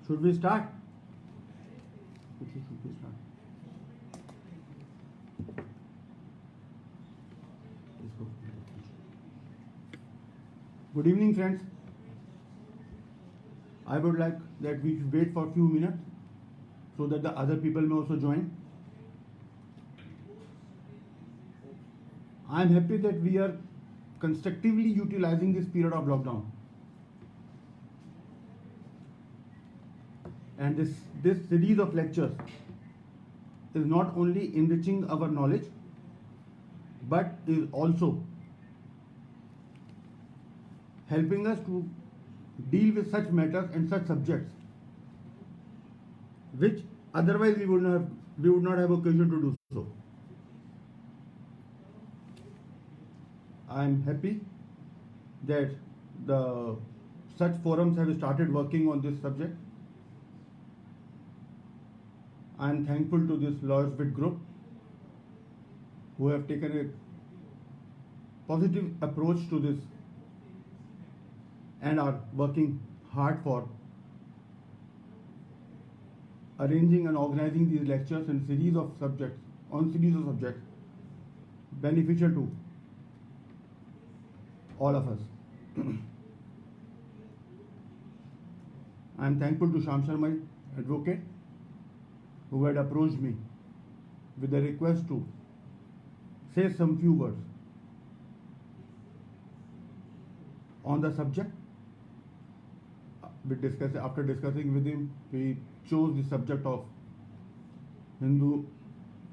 Should we start? Should we start? Good evening, friends. I would like that we should wait for a few minutes so that the other people may also join. I am happy that we are constructively utilizing this period of lockdown. And this series of lectures is not only enriching our knowledge, but is also helping us to deal with such matters and such subjects which otherwise we would not have occasion to do so. I am happy that such forums have started working on this subject. I am thankful to this Lawyers Bit group who have taken a positive approach to this and are working hard for arranging and organizing these lectures and series of subjects beneficial to all of us. I am thankful to Sham Sharma, advocate, who had approached me with a request to say some few words on the subject. After discussing with him, we chose the subject of Hindu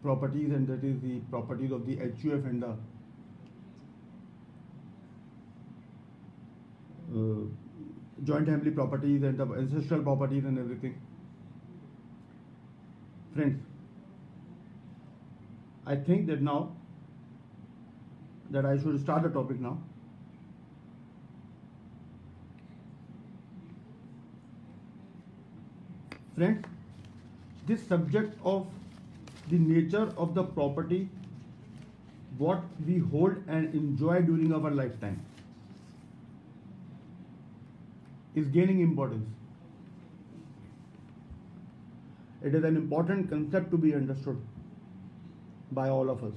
properties, and that is the properties of the HUF and the joint family properties and the ancestral properties and everything. Friends, I think that now that I should start the topic now. Friends, this subject of the nature of the property, what we hold and enjoy during our lifetime, is gaining importance. It is an important concept to be understood by all of us.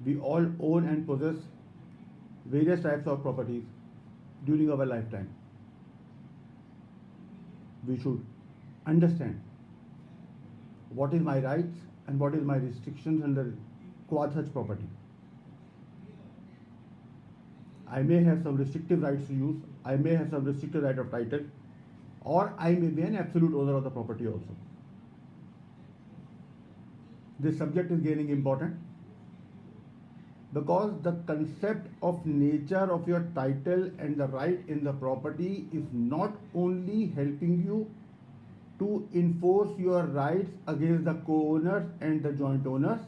We all own and possess various types of properties during our lifetime. We should understand what is my rights and what is my restrictions under such property. I may have some restrictive rights to use, I may have some restricted right of title, or I may be an absolute owner of the property also. This subject is gaining importance because the concept of nature of your title and the right in the property is not only helping you to enforce your rights against the co-owners and the joint owners,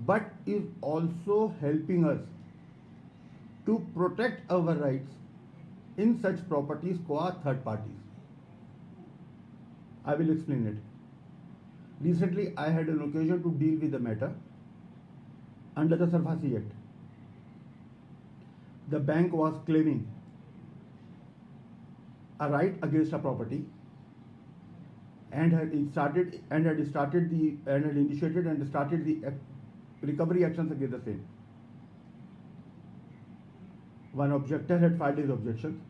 but is also helping us to protect our rights in such properties qua third parties. I will explain it. Recently, I had an occasion to deal with the matter under the Sarfasi Act. The bank was claiming a right against a property and had initiated and started the recovery actions against the same. One objector had filed his objections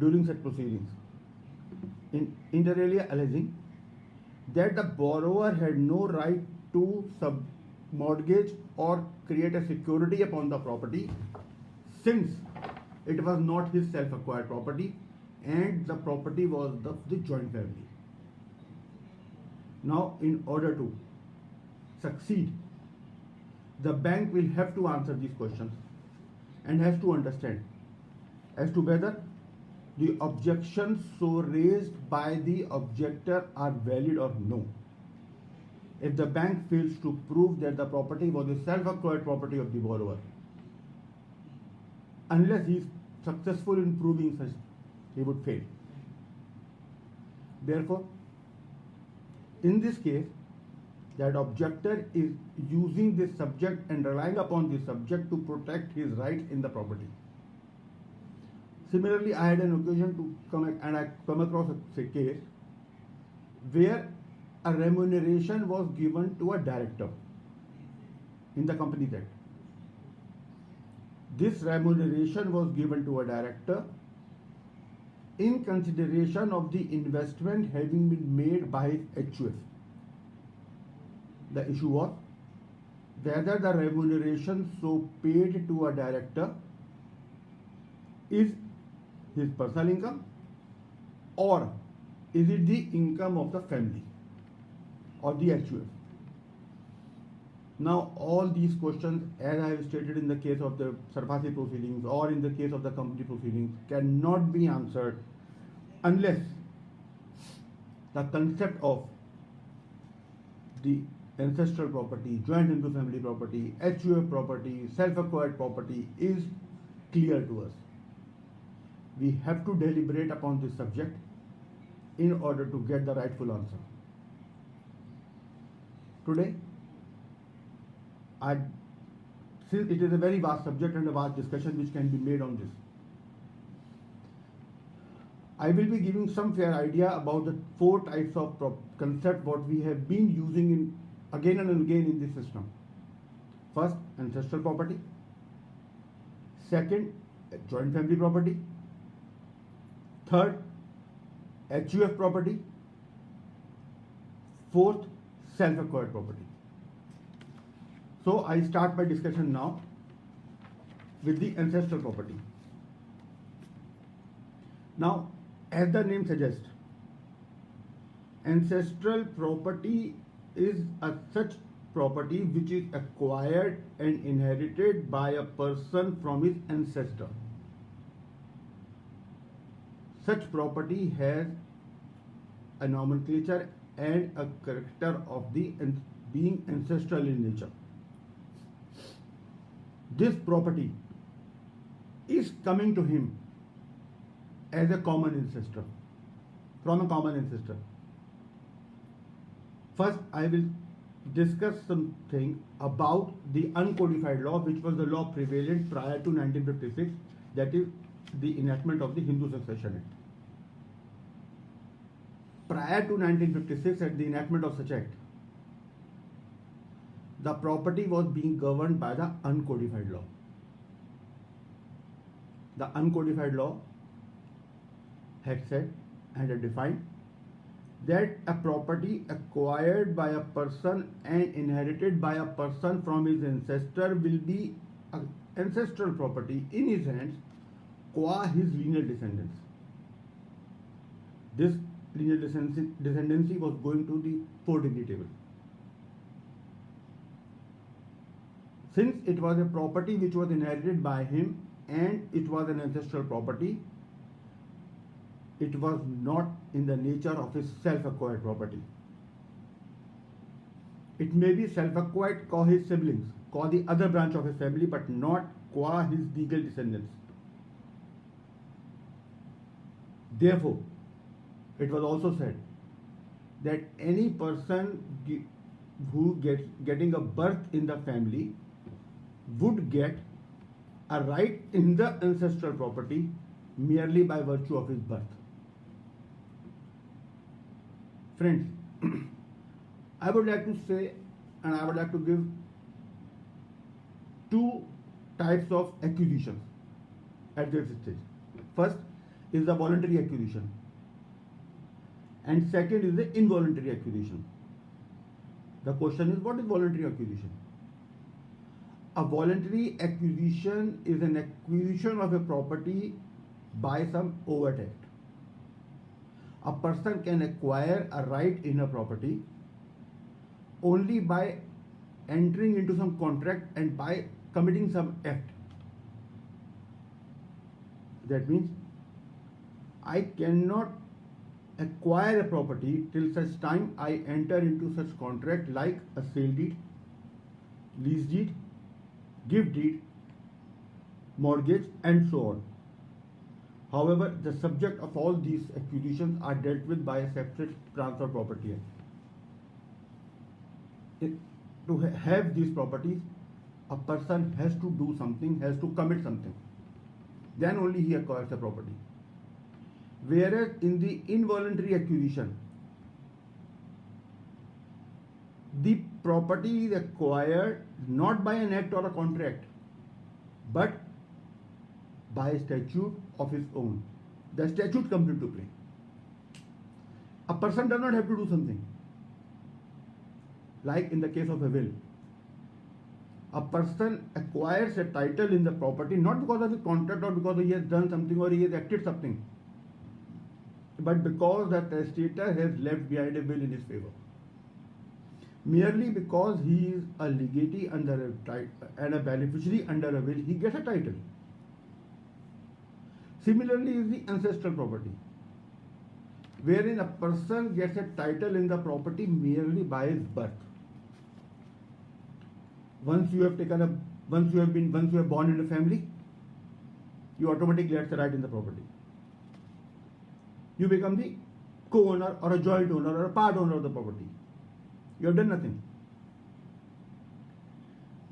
during such proceedings, inter alia alleging that the borrower had no right to mortgage or create a security upon the property, since it was not his self-acquired property and the property was the joint family. Now, in order to succeed, the bank will have to answer these questions and has to understand as to whether the objections so raised by the objector are valid or no. If the bank fails to prove that the property was the self-acquired property of the borrower, unless he is successful in proving such, he would fail. Therefore, in this case, that objector is using this subject and relying upon this subject to protect his rights in the property. Similarly, I had an occasion to come across a case where a remuneration was given to a director in the Companies Act. This remuneration was given to a director in consideration of the investment having been made by his HUF. The issue was whether the remuneration so paid to a director is his personal income or is it the income of the family or the HUF. Now, all these questions, as I have stated in the case of the SARFAESI proceedings or in the case of the company proceedings, cannot be answered unless the concept of the ancestral property, joint into family property, HUF property, self-acquired property is clear to us. We have to deliberate upon this subject in order to get the rightful answer. Today, since it is a very vast subject and a vast discussion which can be made on this, I will be giving some fair idea about the 4 types of concept what we have been using in again and again in this system. First, ancestral property. Second, joint family property. Third, HUF property. Fourth, self-acquired property. So I start my discussion now with the ancestral property. Now, as the name suggests, ancestral property is such property which is acquired and inherited by a person from his ancestor. Such property has a nomenclature and a character of being ancestral in nature. This property is coming to him as a common ancestor, from a common ancestor. First, I will discuss something about the uncodified law, which was the law prevalent prior to 1956, that is the enactment of the Hindu Succession Act. Prior to 1956, at the enactment of such act, the property was being governed by the uncodified law. The uncodified law had said and had defined that a property acquired by a person and inherited by a person from his ancestor will be an ancestral property in his hands qua his lineal descendants. This lineal descendancy was going to the 4-degree table. Since it was a property which was inherited by him and it was an ancestral property, it was not in the nature of his self-acquired property. It may be self-acquired qua his siblings, qua the other branch of his family, but not qua his legal descendants. Therefore, it was also said that any person who getting a birth in the family would get a right in the ancestral property merely by virtue of his birth. Friends, I would like to say, and I would like to give 2 types of acquisitions at this stage. First is the voluntary acquisition, and second is the involuntary acquisition. The question is, what is voluntary acquisition? A voluntary acquisition is an acquisition of a property by some overt act. A person can acquire a right in a property only by entering into some contract and by committing some act. That means I cannot acquire a property till such time I enter into such contract like a sale deed, lease deed, gift deed, mortgage, and so on. However, the subject of all these acquisitions are dealt with by a separate transfer property act. To have these properties, a person has to do something, has to commit something. then only he acquires the property. Whereas in the involuntary acquisition, the property is acquired not by an act or a contract, but by a statute of his own. The statute comes into play. A person does not have to do something. Like in the case of a will, a person acquires a title in the property not because of a contract or because he has done something or he has acted something, but because the testator has left behind a will in his favor. Merely because he is a legatee under a title and a beneficiary under a will, he gets a title. Similarly is the ancestral property, wherein a person gets a title in the property merely by his birth. Once you have born in a family, you automatically get the right in the property. You become the co-owner or a joint owner or a part owner of the property. You have done nothing.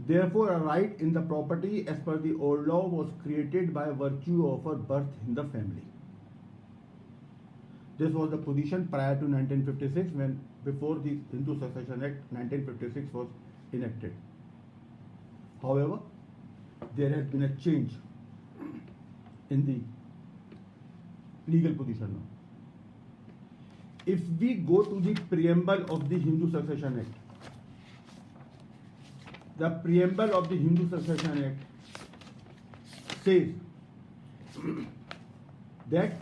Therefore, a right in the property as per the old law was created by virtue of her birth in the family. This was the position prior to 1956 before the Hindu Succession Act 1956 was enacted. However, there has been a change in the legal position now. If we go to the preamble of the Hindu Succession Act, the preamble of the Hindu Succession Act says that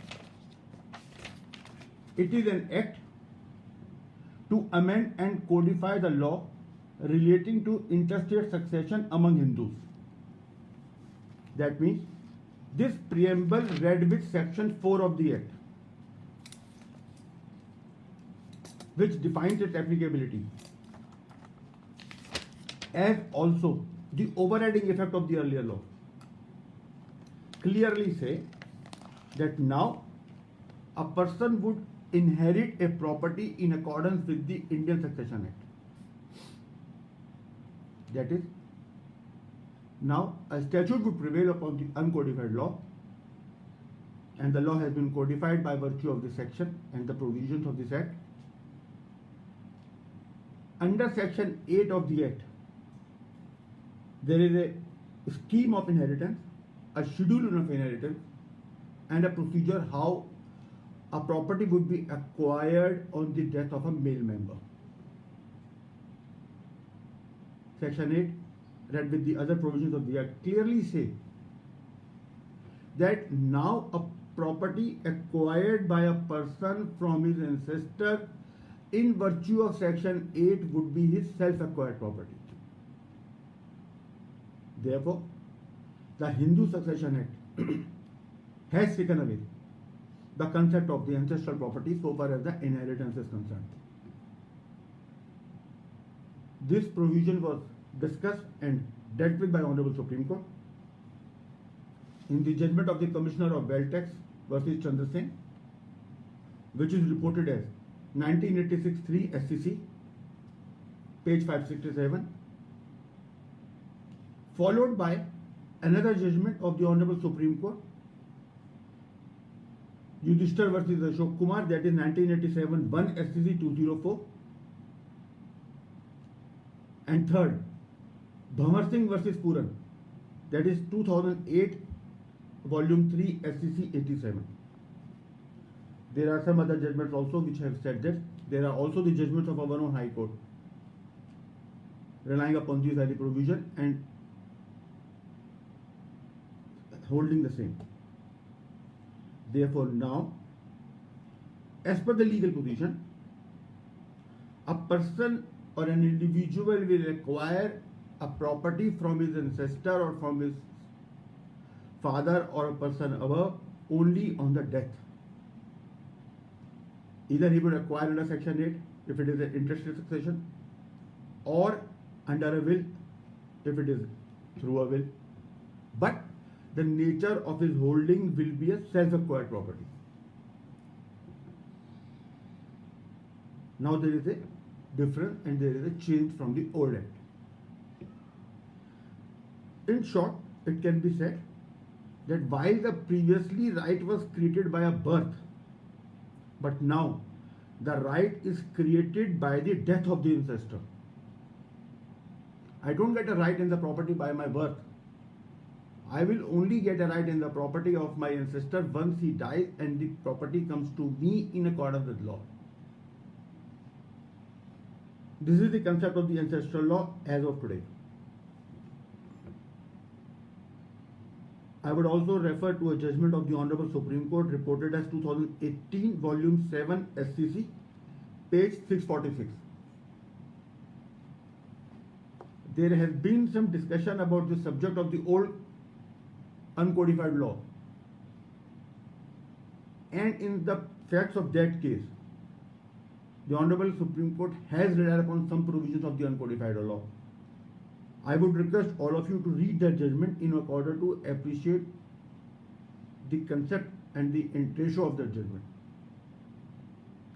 it is an act to amend and codify the law relating to interstate succession among Hindus. That means this preamble read with section 4 of the act, which defines its applicability, as also the overriding effect of the earlier law, clearly say that now a person would inherit a property in accordance with the Indian Succession Act. That is, now a statute would prevail upon the uncodified law, and the law has been codified by virtue of this section and the provisions of this act. Under section 8 of the act, there is a scheme of inheritance, a schedule of inheritance, and a procedure how a property would be acquired on the death of a male member. Section 8, read with the other provisions of the act, clearly say that now a property acquired by a person from his ancestor in virtue of section 8 would be his self-acquired property. Therefore, the Hindu Succession Act has taken away the concept of the ancestral property so far as the inheritance is concerned. This provision was discussed and dealt with by Honorable Supreme Court in the judgment of the Commissioner of Wealth Tax versus Chandra Sen, which is reported as 1986-3 SCC, page 567, followed by another judgment of the Honorable Supreme Court, Yudhishthir versus Ashok Kumar, that is 1987 1 SCC 204, and third, Bhamar Singh versus Puran, that is 2008 volume 3 SCC 87. There are some other judgments also which have said that. There are also the judgments of our own High Court relying upon this early provision and holding the same. Therefore, now, as per the legal position, a person or an individual will acquire a property from his ancestor or from his father or a person above only on the death. Either he would acquire under section 8 if it is an interstate succession, or under a will if it is through a will, but the nature of his holding will be a self-acquired property. Now there is a difference and there is a change from the old act. In short, it can be said that while the previously right was created by a birth, but now the right is created by the death of the ancestor. I don't get a right in the property by my birth. I will only get a right in the property of my ancestor once he dies and the property comes to me in accordance with law. This is the concept of the ancestral law as of today. I would also refer to a judgment of the Honorable Supreme Court reported as 2018 Volume 7 SCC, page 646. There has been some discussion about the subject of the old uncodified law. And in the facts of that case, the Honorable Supreme Court has relied upon some provisions of the uncodified law. I would request all of you to read that judgment in order to appreciate the concept and the ratio of that judgment.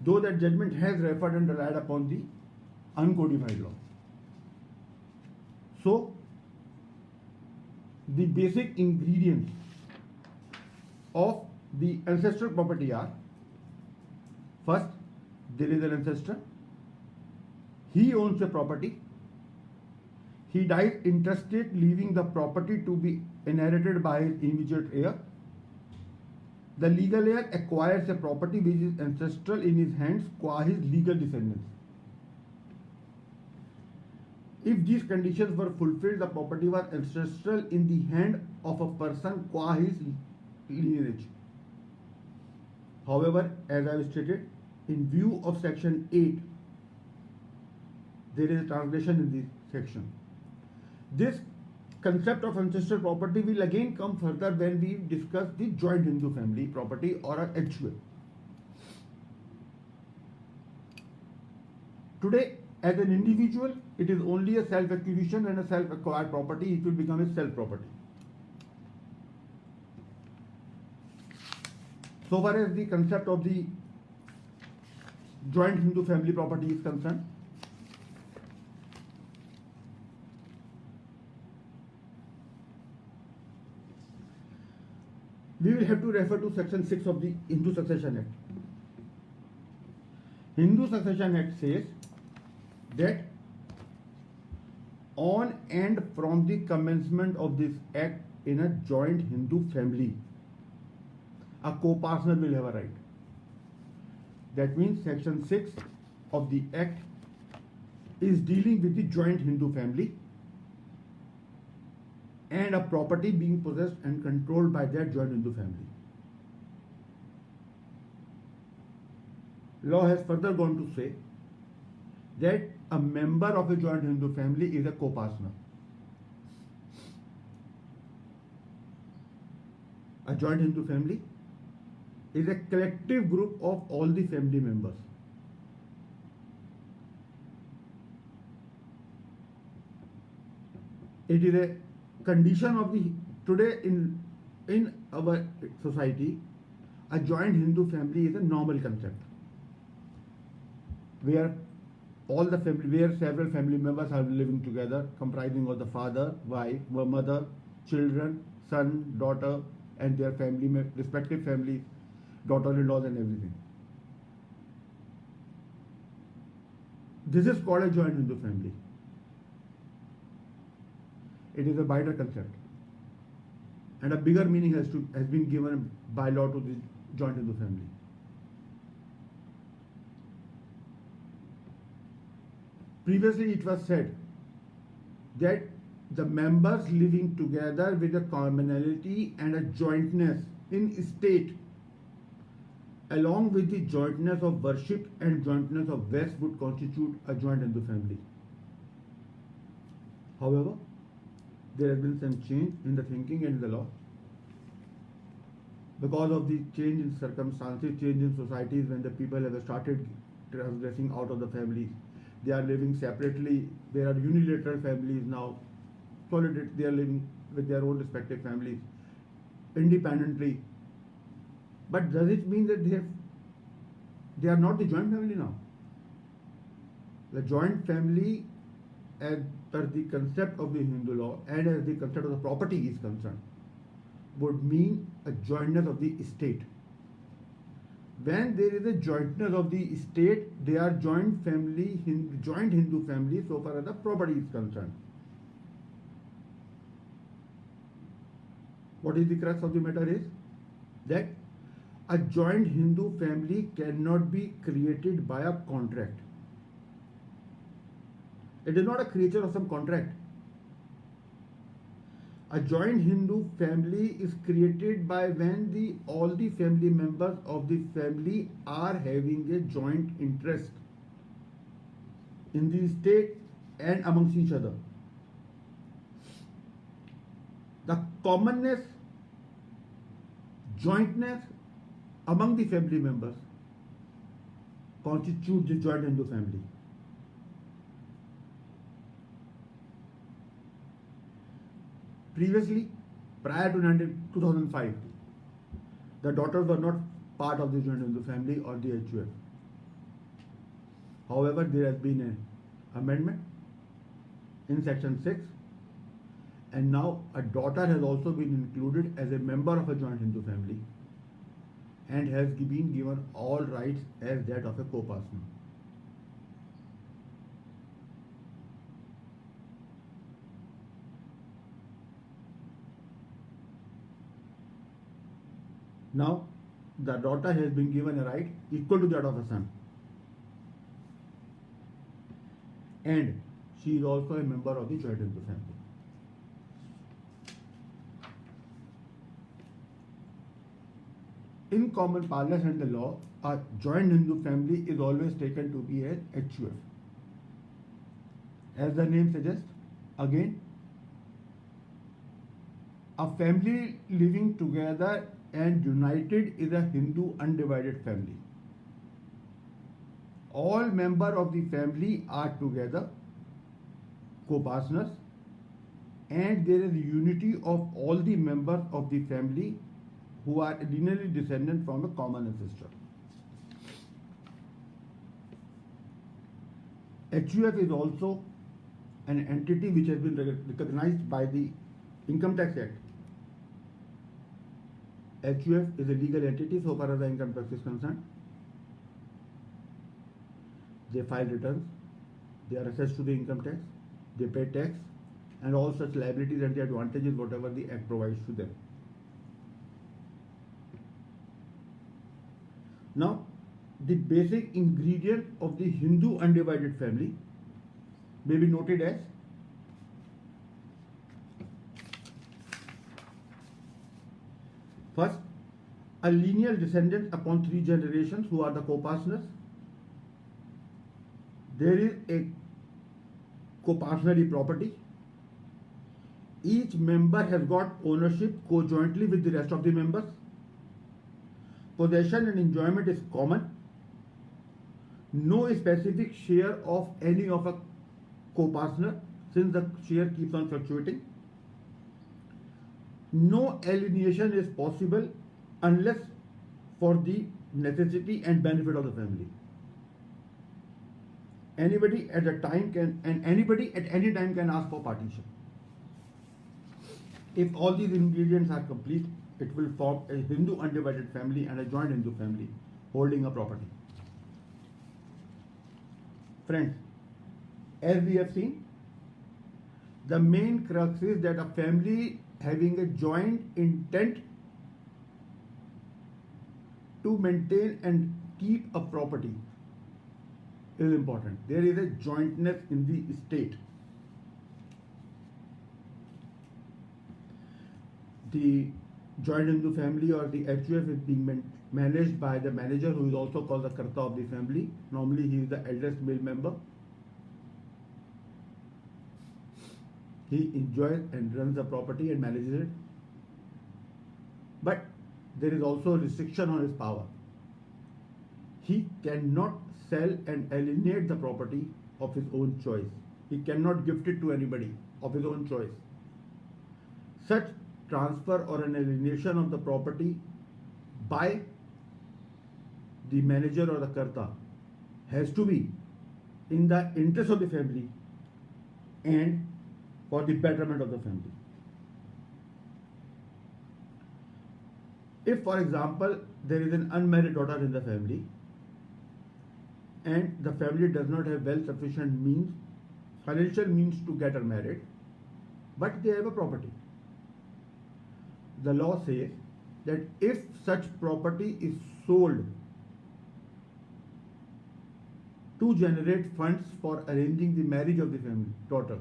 Though that judgment has referred and relied upon the uncodified law. So, the basic ingredients of the ancestral property are: first, there is an ancestor, he owns the property, he dies intestate, leaving the property to be inherited by his immediate heir. The legal heir acquires a property which is ancestral in his hands qua his legal descendants. If these conditions were fulfilled, the property was ancestral in the hand of a person qua his lineage. However, as I have stated, in view of section 8, there is a transgression in this section. This concept of ancestral property will again come further when we discuss the joint Hindu family property or a HUF. Today, as an individual, it is only a self-acquisition and a self-acquired property. It will become a self-property. So far as the concept of the joint Hindu family property is concerned, we will have to refer to section 6 of the Hindu Succession Act. Hindu Succession Act says that on and from the commencement of this act in a joint Hindu family, a co-partner will have a right. That means section 6 of the act is dealing with the joint Hindu family and a property being possessed and controlled by that joint Hindu family. Law has further gone to say that a member of a joint Hindu family is a co-partner. A joint Hindu family is a collective group of all the family members. It is a condition of the today in our society. A joint Hindu family is a normal concept where several family members are living together, comprising of the father, wife, mother, children, son, daughter, and their respective families, daughter-in-laws, and everything. This is called a joint Hindu family. It is a wider concept, and a bigger meaning has been given by law to the joint Hindu family. Previously, it was said that the members living together with a commonality and a jointness in state, along with the jointness of worship and jointness of wealth, would constitute a joint Hindu family. However, there has been some change in the thinking and the law because of the change in circumstances, change in societies. When the people have started transgressing out of the families, they are living separately. There are unilateral families now. They are living with their own respective families independently. But does it mean that they are not the joint family now? The joint family, as per the concept of the Hindu law and as the concept of the property is concerned, would mean a jointness of the estate. When there is a jointness of the estate, they are joint Hindu family so far as the property is concerned. What is the crux of the matter is that a joint Hindu family cannot be created by a contract. It is not a creature of some contract. A joint Hindu family is created by when all the family members of the family are having a joint interest in the state and amongst each other. The commonness, jointness among the family members constitute the joint Hindu family. Previously, prior to 2005, the daughters were not part of the joint Hindu family or the HUF. However, there has been an amendment in section 6, and now a daughter has also been included as a member of a joint Hindu family and has been given all rights as that of a co-partner. Now, the daughter has been given a right equal to that of a son. And she is also a member of the joint Hindu family. In common parlance and the law, a joint Hindu family is always taken to be a HUF. As the name suggests, again, a family living together and united is a Hindu undivided family. All members of the family are together, co-partners, and there is unity of all the members of the family who are linearly descendant from a common ancestor. HUF is also an entity which has been recognized by the Income Tax Act. HUF is a legal entity so far as the income tax is concerned. They file returns, they are assessed to the income tax, they pay tax, and all such liabilities and the advantages whatever the Act provides to them. Now, the basic ingredient of the Hindu undivided family may be noted as first, a lineal descendant upon 3 generations who are the co-partners. There is a co-partnerly property. Each member has got ownership co-jointly with the rest of the members. Possession and enjoyment is common. No specific share of any of a co-partner since the share keeps on fluctuating. No alienation is possible unless for the necessity and benefit of the family. Anybody at any time can ask for partition. If all these ingredients are complete, it will form a Hindu undivided family and a joint Hindu family holding a property. Friends, as we have seen, the main crux is that a family having a joint intent to maintain and keep a property is important. There is a jointness in the state. The joint Hindu family or the HUF is being managed by the manager who is also called the Karta of the family. Normally he is the eldest male member. He enjoys and runs the property and manages it. But there is also a restriction on his power. He cannot sell and alienate the property of his own choice. He cannot gift it to anybody of his own choice. Such transfer or an alienation of the property by the manager or the Karta has to be in the interest of the family and for the betterment of the family. If, for example, there is an unmarried daughter in the family and the family does not have well sufficient means, financial means to get her married, but they have a property, the law says that if such property is sold to generate funds for arranging the marriage of the family daughter,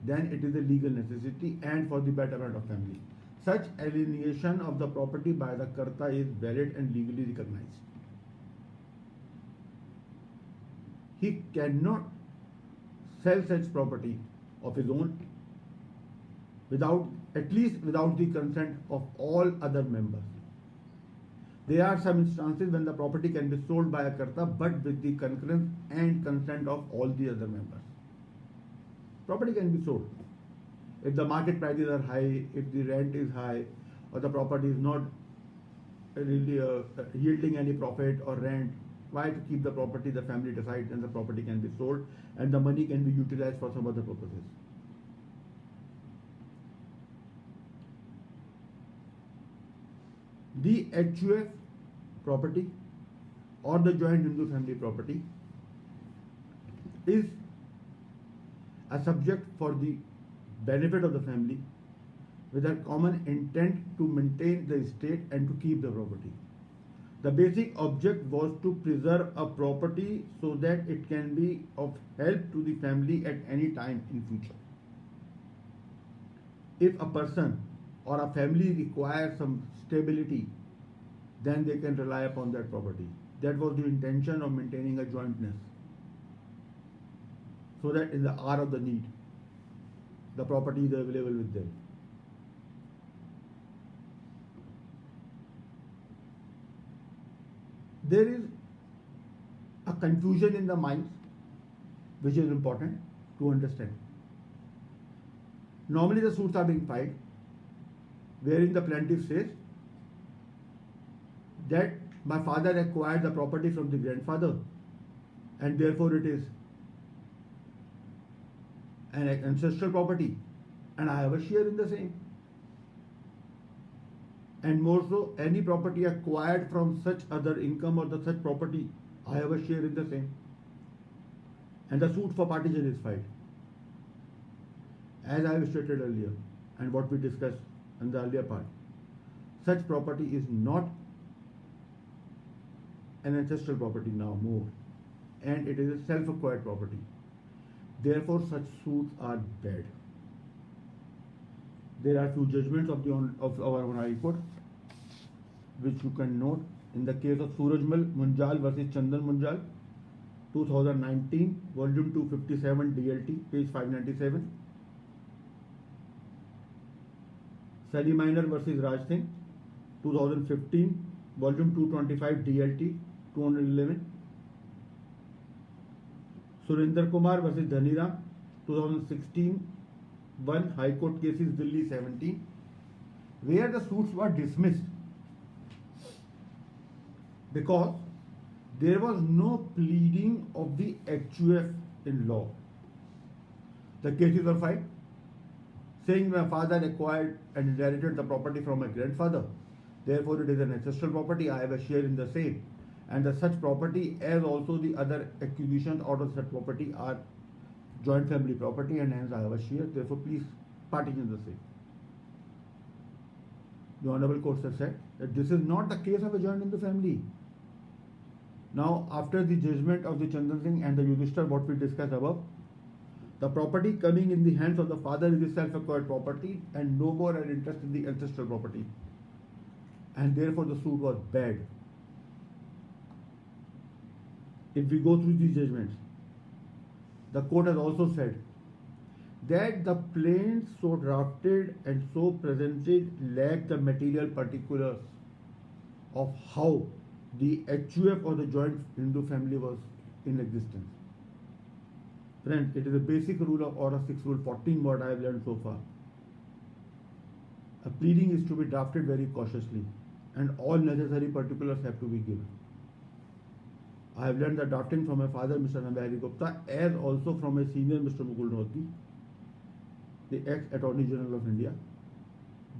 then it is a legal necessity and for the betterment of family. Such alienation of the property by the Karta is valid and legally recognized. He cannot sell such property of his own at least without the consent of all other members. There are some instances when the property can be sold by a Karta but with the concurrence and consent of all the other members. Property can be sold. If the market prices are high, if the rent is high, or the property is not really yielding any profit or rent, why to keep the property? The family decides and the property can be sold and the money can be utilized for some other purposes. The HUF property or the joint Hindu family property is a subject for the benefit of the family with a common intent to maintain the estate and to keep the property. The basic object was to preserve a property so that it can be of help to the family at any time in future. If a person or a family requires some stability, then they can rely upon that property. That was the intention of maintaining a jointness, so that in the hour of the need, the property is available with them. There is a confusion in the minds which is important to understand. Normally the suits are being filed wherein the plaintiff says that my father acquired the property from the grandfather and therefore it is an ancestral property and I have a share in the same. And more so, any property acquired from such other income or the such property, I have a share in the same. And the suit for partition is filed. As I have stated earlier, and what we discussed in the earlier part, such property is not an ancestral property now more, and it is a self-acquired property. Therefore, such suits are bad. There are few judgments of our High Court, which you can note in the case of Surajmal Munjal versus Chandan Munjal, 2019, volume 257 DLT, page 597. Sally Minor versus Raj Singh, 2015, volume 225 DLT, 211. Surinder Kumar versus Dhaniram, 2016, 1 High Court cases, Delhi 17, where the suits were dismissed because there was no pleading of the HUF in law. The cases were filed saying my father acquired and inherited the property from my grandfather, therefore it is an ancestral property, I have a share in the same, and the such property as also the other acquisitions out of such property are joint family property and hence I have a share, therefore please partition the same. The Honorable Court has said that this is not the case of a joint in the family. Now, after the judgment of the Chandan Singh and the Yudhishthir, what we discussed above, the property coming in the hands of the father is the self-acquired property and no more an interest in the ancestral property. And therefore the suit was bad. If we go through these judgments, the court has also said that the plaints so drafted and so presented lack the material particulars of how the HUF or the joint Hindu family was in existence. Friends, it is a basic rule of Order 6 Rule 14 what I have learned so far. A pleading is to be drafted very cautiously and all necessary particulars have to be given. I have learned the drafting from my father, Mr. Nambihari Gupta, as also from my senior, Mr. Mukul Rohtgi, the ex-Attorney General of India.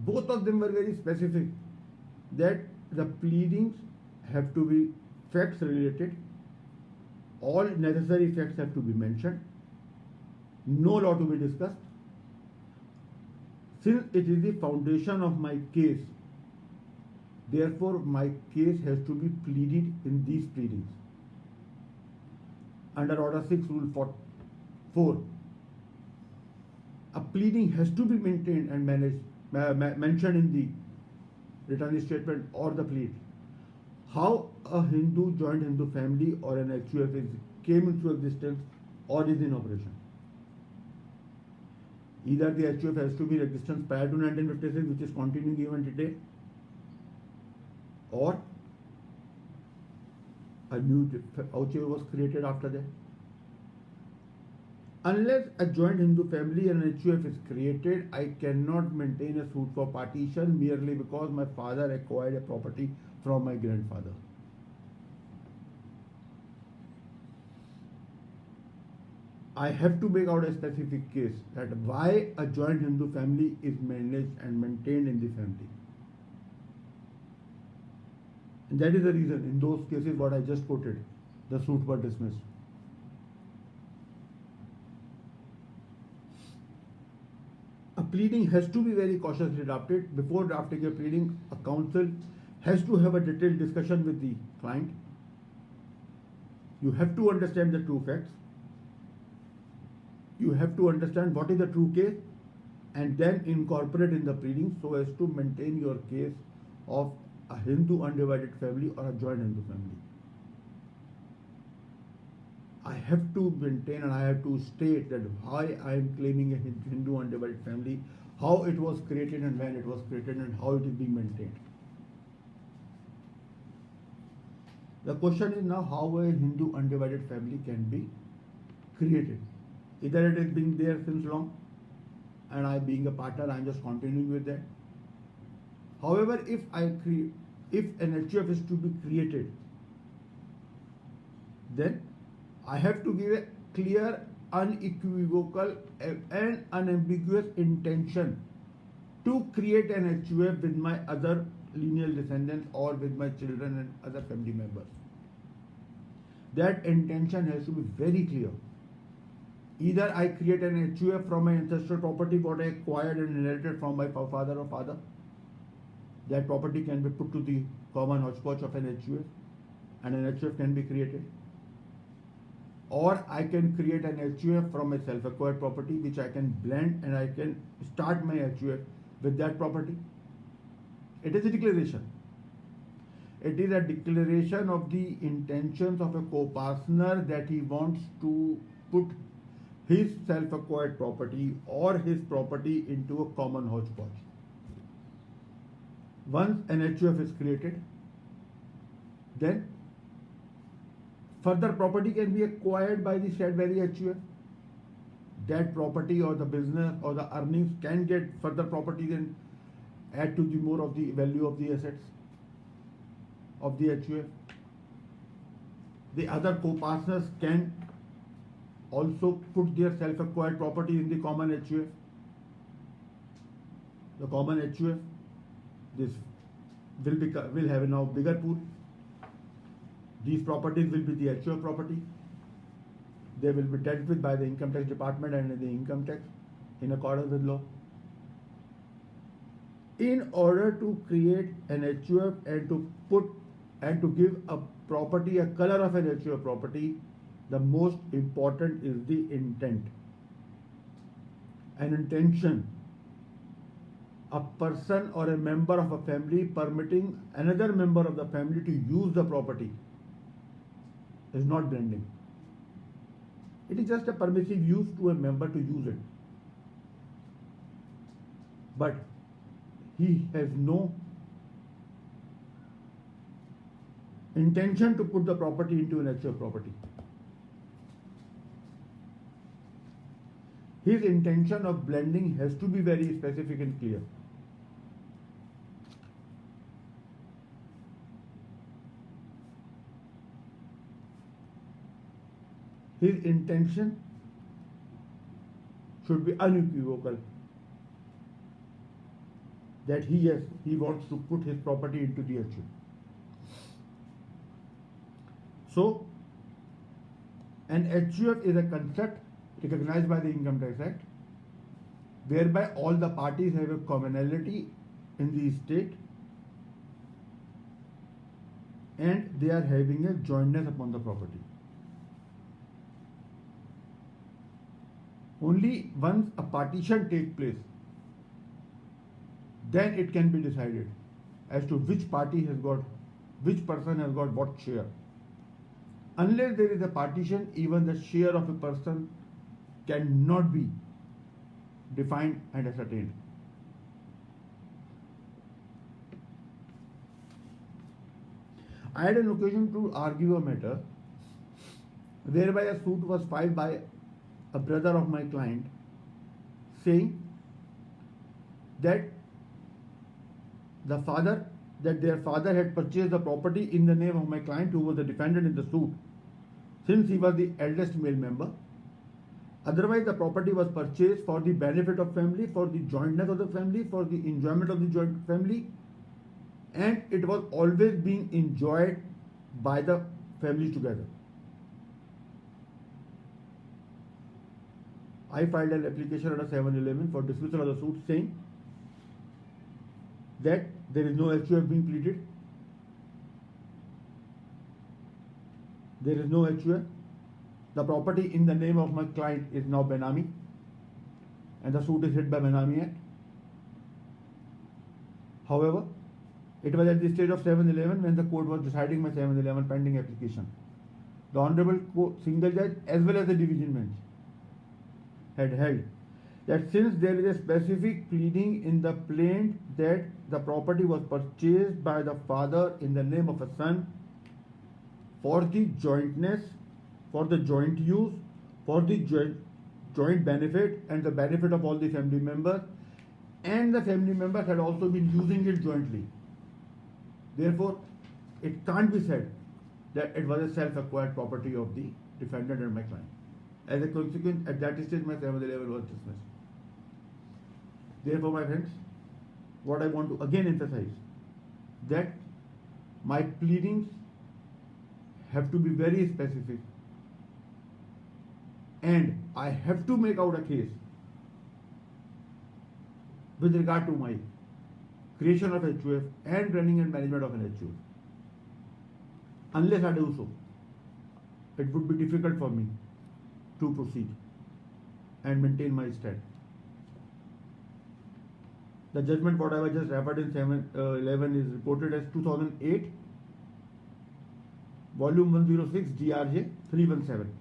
Both of them were very specific that the pleadings have to be facts related. All necessary facts have to be mentioned. No law to be discussed. Since it is the foundation of my case, therefore my case has to be pleaded in these pleadings. Under Order 6, Rule 4, a pleading has to be maintained and mentioned in the written statement or the plea. How a Hindu joint Hindu family or an HUF came into existence or is in operation. Either the HUF has to be in existence prior to 1956, which is continuing even today, or a new HUF was created after that. Unless a joint Hindu family and an HUF is created, I cannot maintain a suit for partition merely because my father acquired a property from my grandfather. I have to make out a specific case that why a joint Hindu family is managed and maintained in the family. And that is the reason in those cases what I just quoted, the suit was dismissed. A pleading has to be very cautiously drafted. Before drafting a pleading, a counsel has to have a detailed discussion with the client. You have to understand the true facts. You have to understand what is the true case and then incorporate in the pleading so as to maintain your case of a Hindu undivided family or a joint Hindu family. I have to maintain and I have to state that why I am claiming a Hindu undivided family, how it was created and when it was created and how it is being maintained. The question is now how a Hindu undivided family can be created. Either it is being there since long and I being a partner I am just continuing with that. However, if an HUF is to be created, then I have to give a clear, unequivocal and unambiguous intention to create an HUF with my other lineal descendants or with my children and other family members. That intention has to be very clear. Either I create an HUF from my ancestral property, what I acquired and inherited from my father or father. That property can be put to the common hodgepodge of an HUF and an HUF can be created. Or I can create an HUF from my self-acquired property which I can blend and I can start my HUF with that property. It is a declaration. It is a declaration of the intentions of a co-partner that he wants to put his self-acquired property or his property into a common hodgepodge. Once an HUF is created, then further property can be acquired by the said very HUF. That property or the business or the earnings can get further property and add to the more of the value of the assets of the HUF. The other co-partners can also put their self-acquired property in the common HUF. The common HUF, this will have a now bigger pool. These properties will be the HUF property. They will be dealt with by the income tax department and the income tax in accordance with law. In order to create an HUF and to give a property a color of an HUF property, the most important is the intent. An intention. A person or a member of a family permitting another member of the family to use the property is not blending. It is just a permissive use to a member to use it. But he has no intention to put the property into an HUF property. His intention of blending has to be very specific and clear. His intention should be unequivocal that he wants to put his property into the HUF. So, an HUF is a concept recognized by the Income Tax Act, whereby all the parties have a commonality in the estate and they are having a jointness upon the property. Only once a partition takes place, then it can be decided as to which person has got what share. Unless there is a partition, even the share of a person cannot be defined and ascertained. I had an occasion to argue a matter whereby a suit was filed by a brother of my client saying that their father had purchased the property in the name of my client, who was the defendant in the suit, since he was the eldest male member. Otherwise, the property was purchased for the benefit of family, for the jointness of the family, for the enjoyment of the joint family, and it was always being enjoyed by the families together. I filed an application under 711 for dismissal of the suit, saying that there is no HUF being pleaded. There is no HUF. The property in the name of my client is now Benami, and the suit is hit by Benami Act. However, it was at the stage of 711 when the court was deciding my 711 pending application. The Honorable Single Judge as well as the Division Bench had held that since there is a specific pleading in the plaint that the property was purchased by the father in the name of a son for the jointness, for the joint use, for the joint benefit and the benefit of all the family members, and the family members had also been using it jointly. Therefore, it can't be said that it was a self-acquired property of the defendant and my client. As a consequence, at that stage, my 711 was dismissed. Therefore, my friends, what I want to again emphasize, that my pleadings have to be very specific, and I have to make out a case with regard to my creation of HUF and running and management of an HUF. Unless I do so, it would be difficult for me to proceed and maintain my stand. The judgment what I was just referred in 711 is reported as 2008, volume 106, DRJ 317.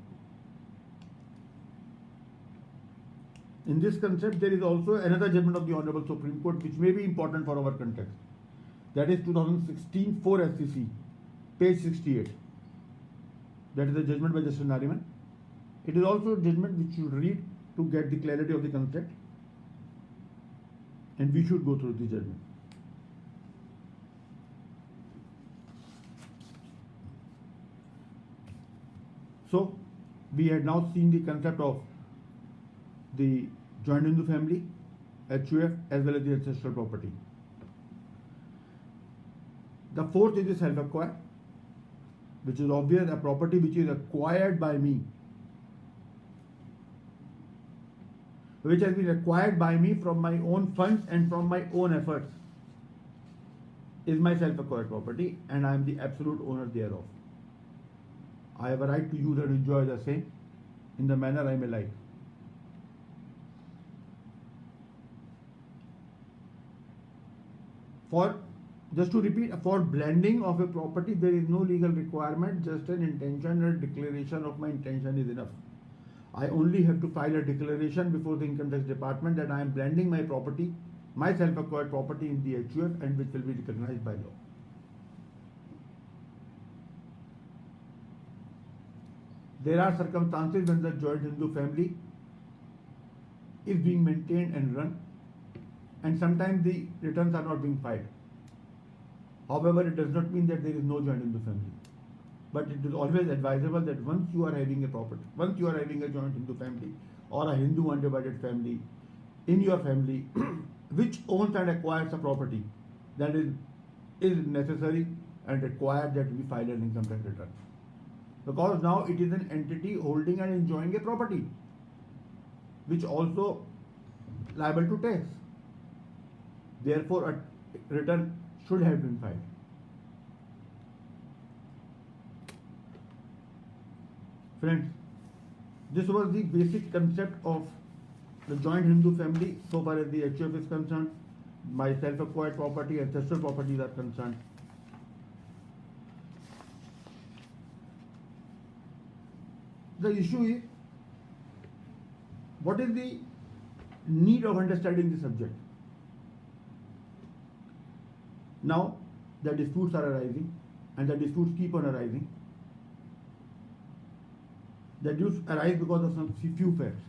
In this concept, there is also another judgment of the Honorable Supreme Court which may be important for our context. That is 2016 4 SCC, page 68. That is a judgment by Justice Nariman. It is also a judgment which you should read to get the clarity of the concept, and we should go through the judgment. So, we had now seen the concept of the joint Hindu family, HUF, as well as the ancestral property. The fourth is the self-acquired, which is obvious, a property which is acquired by me, which has been acquired by me from my own funds and from my own efforts, is my self-acquired property, and I am the absolute owner thereof. I have a right to use and enjoy the same in the manner I may like. Just to repeat, for blending of a property, there is no legal requirement, just an intention or declaration of my intention is enough. I only have to file a declaration before the Income Tax Department that I am blending my property, my self-acquired property in the HUF, and which will be recognized by law. There are circumstances when the joint Hindu family is being maintained and run, and sometimes the returns are not being filed. However, it does not mean that there is no joint Hindu family. But it is always advisable that once you are having a property, once you are having a joint Hindu family or a Hindu undivided family in your family which owns and acquires a property, that is necessary and required that we file an income tax return. because now it is an entity holding and enjoying a property, which also liable to tax. Therefore, a return should have been filed. Friends, this was the basic concept of the joint Hindu family so far as the HUF is concerned. My self-acquired property, ancestral properties are concerned. The issue is, what is the need of understanding the subject? Now, the disputes are arising, and the disputes keep on arising. The disputes arise because of some few facts.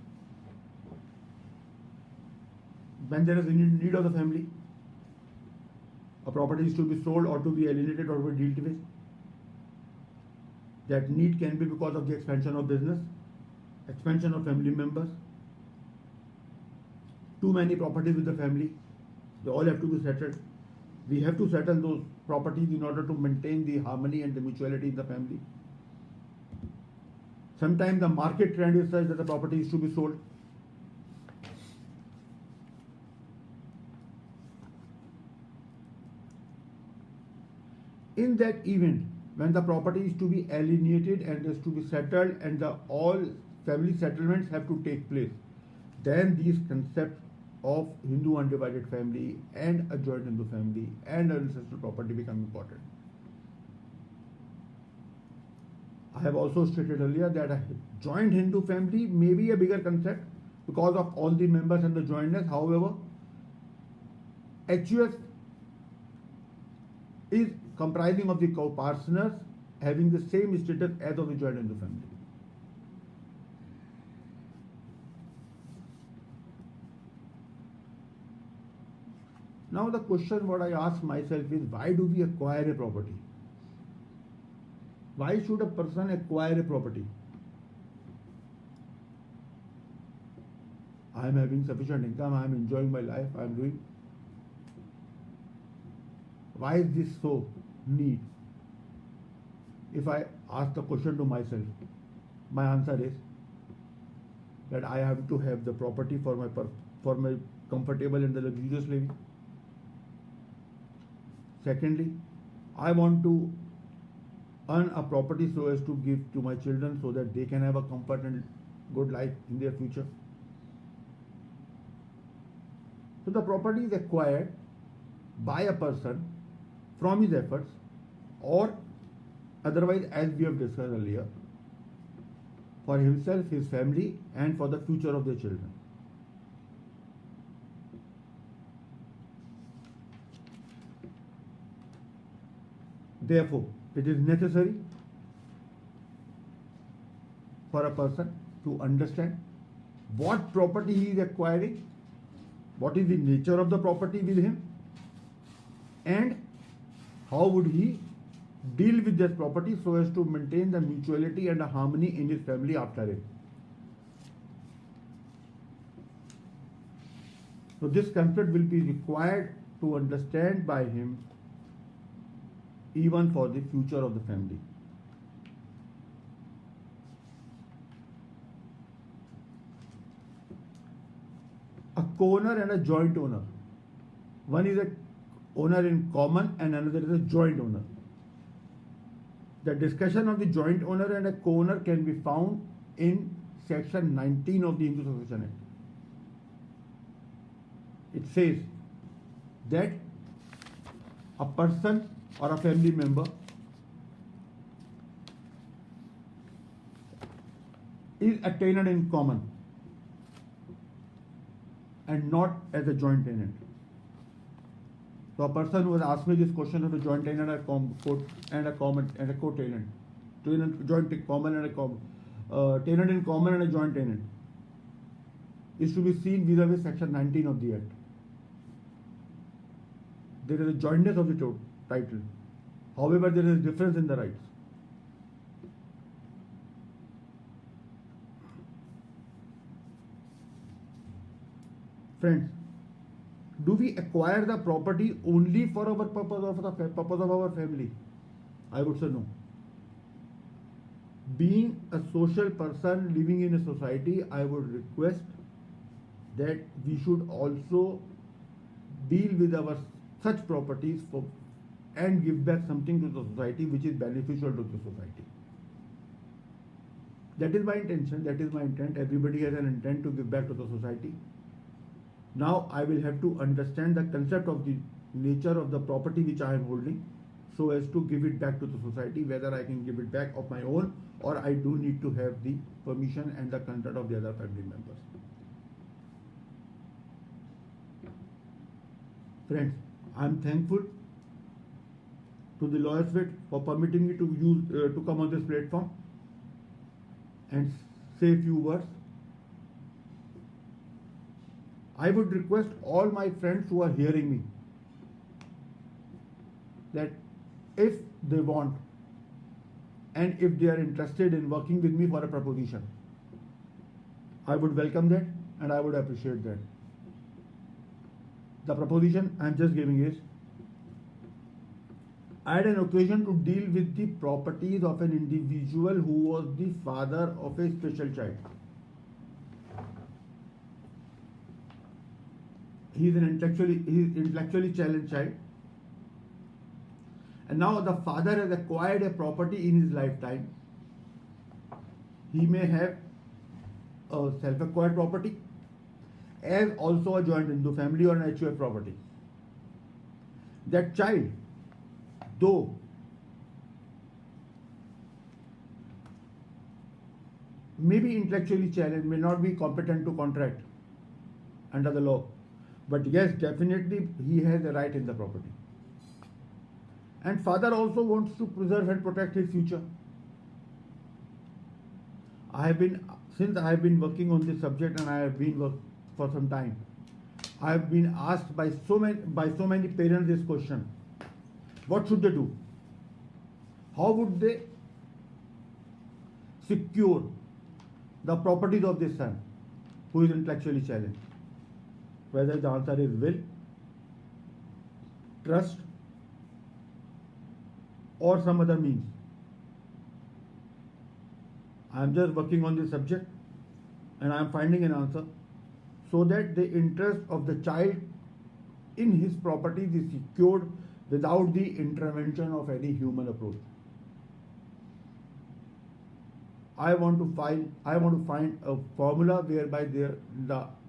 When there is a need of the family, a property is to be sold or to be alienated or to be dealt with. That need can be because of the expansion of business, expansion of family members, too many properties with the family, they all have to be settled. We have to settle those properties in order to maintain the harmony and the mutuality in the family. Sometimes the market trend is such that the property is to be sold. In that event, when the property is to be alienated and is to be settled and all family settlements have to take place, then these concepts of Hindu undivided family and a joint Hindu family and ancestral property become important. I have also stated earlier that a joint Hindu family may be a bigger concept because of all the members and the jointness. However, HUF is comprising of the co-partners having the same status as of the joint Hindu family. Now the question what I ask myself is, why do we acquire a property? Why should a person acquire a property? I am having sufficient income, I am enjoying my life, I am doing. Why is this so need? If I ask the question to myself, my answer is that I have to have the property for my comfortable and the luxurious living. Secondly, I want to earn a property so as to give to my children so that they can have a comfort and good life in their future. So the property is acquired by a person from his efforts, or otherwise, as we have discussed earlier, for himself, his family, and for the future of their children. Therefore, it is necessary for a person to understand what property he is acquiring, what is the nature of the property with him, and how would he deal with that property so as to maintain the mutuality and the harmony in his family after it. So this concept will be required to understand by him even for the future of the family. A co-owner and a joint owner. One is a owner in common and another is a joint owner. The discussion of the joint owner and a co-owner can be found in section 19 of the Hindu Succession Act. It says that a person or a family member is a tenant in common and not as a joint tenant. So a person who has asked me this question of a joint tenant and a co-tenant, joint common and a tenant in common and a joint tenant, is to be seen vis-a-vis section 19 of the Act. There is a jointness of the title. However, there is a difference in the rights. Friends, do we acquire the property only for our purpose or for the purpose of our family? I would say no. being a social person living in a society, I would request that we should also deal with our such properties for and give back something to the society which is beneficial to the society. That is my intention, that is my intent. Everybody has an intent to give back to the society. Now I will have to understand the concept of the nature of the property which I am holding so as to give it back to the society, whether I can give it back of my own or I do need to have the permission and the consent of the other family members. Friends, I am thankful to the Lawyers Fit for permitting me to come on this platform and say a few words. I would request all my friends who are hearing me that if they want and if they are interested in working with me for a proposition, I would welcome that and I would appreciate that. The proposition I am just giving is, I had an occasion to deal with the properties of an individual who was the father of a special child. He is intellectually challenged child, and now the father has acquired a property in his lifetime. He may have a self-acquired property as also a joint Hindu family or an HUF property. That child, though may be intellectually challenged, may not be competent to contract under the law, but yes, definitely he has a right in the property. And father also wants to preserve and protect his future. Since I have been working on this subject and I have been working for some time, I have been asked by so many parents this question: what should they do? How would they secure the properties of this son who is intellectually challenged? Whether the answer is will, trust, or some other means. I am just working on this subject and I am finding an answer so that the interest of the child in his properties is secured without the intervention of any human approach. I want to find a formula whereby the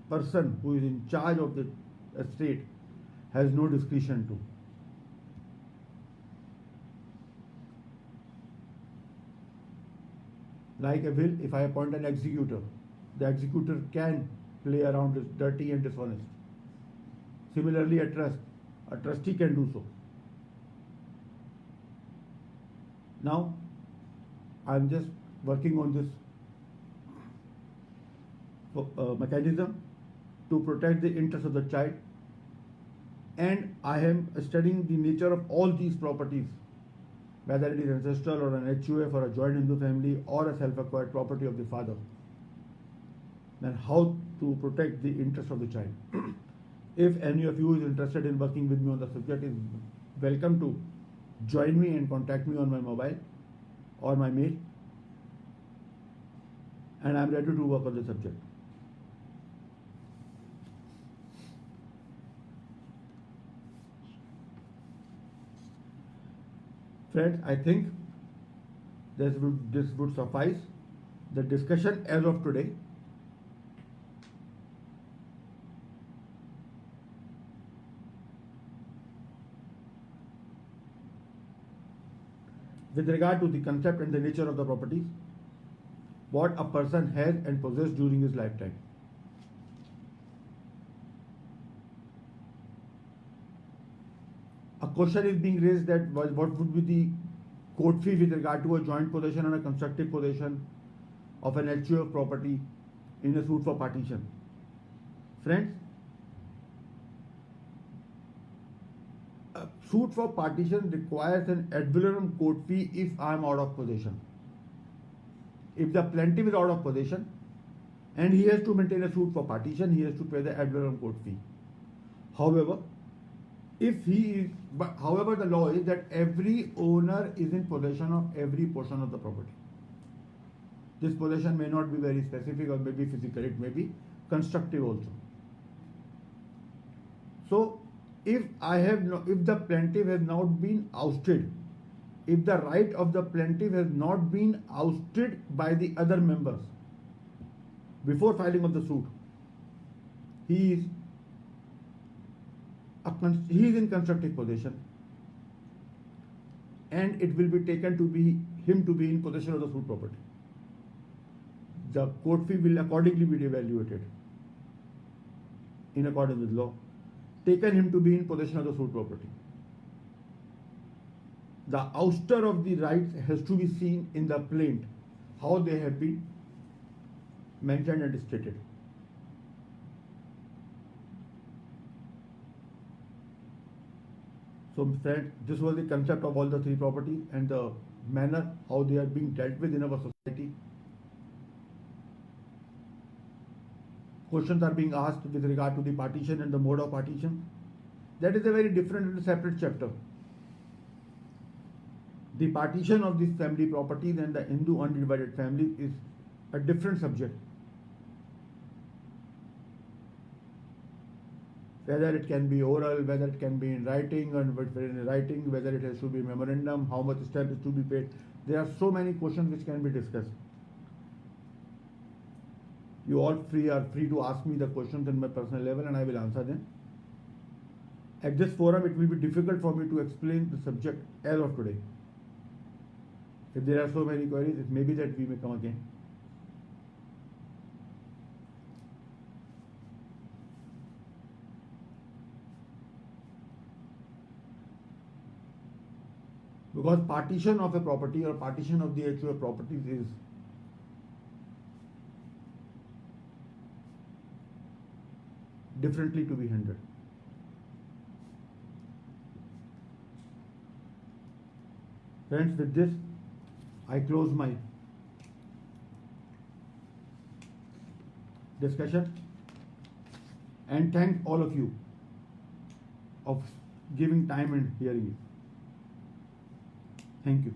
person who is in charge of the estate has no discretion to. Like a will, if I appoint an executor, the executor can play around with dirty and dishonest. Similarly, a trustee can do so. Now, I am just working on this mechanism to protect the interest of the child, and I am studying the nature of all these properties, whether it is ancestral or an HUF or a joint Hindu family or a self-acquired property of the father, then how to protect the interest of the child. If any of you is interested in working with me on the subject, is welcome to join me and contact me on my mobile or my mail, and I am ready to work on the subject. Friends, I think this would suffice the discussion as of today. With regard to the concept and the nature of the properties, what a person has and possessed during his lifetime. A question is being raised that what would be the court fee with regard to a joint possession and a constructive possession of an HUF property in a suit for partition. Friends, a suit for partition requires an ad valorem court fee if I am out of possession. If the plaintiff is out of possession and he has to maintain a suit for partition, he has to pay the ad valorem court fee. However, the law is that every owner is in possession of every portion of the property. This possession may not be very specific or maybe physical, it may be constructive also. So if the plaintiff has not been ousted, if the right of the plaintiff has not been ousted by the other members before filing of the suit, he is in constructive possession, and it will be taken to be him to be in possession of the suit property. The court fee will accordingly be evaluated in accordance with law. Taken him to be in possession of the suit property. The ouster of the rights has to be seen in the plaint, how they have been mentioned and stated. So friends, this was the concept of all the three properties and the manner how they are being dealt with in our society. Questions are being asked with regard to the partition and the mode of partition. That is a very different and separate chapter. The partition of these family properties and the Hindu undivided family is a different subject. Whether it can be oral, whether it can be in writing, and in writing, whether it has to be memorandum, how much stamp is to be paid. There are so many questions which can be discussed. You all are free to ask me the questions in my personal level and I will answer them. At this forum, it will be difficult for me to explain the subject as of today. If there are so many queries, it may be that we may come again. Because partition of a property or partition of the HOA properties is differently to be handled. Friends, with this, I close my discussion and thank all of you of giving time and hearing it. Thank you.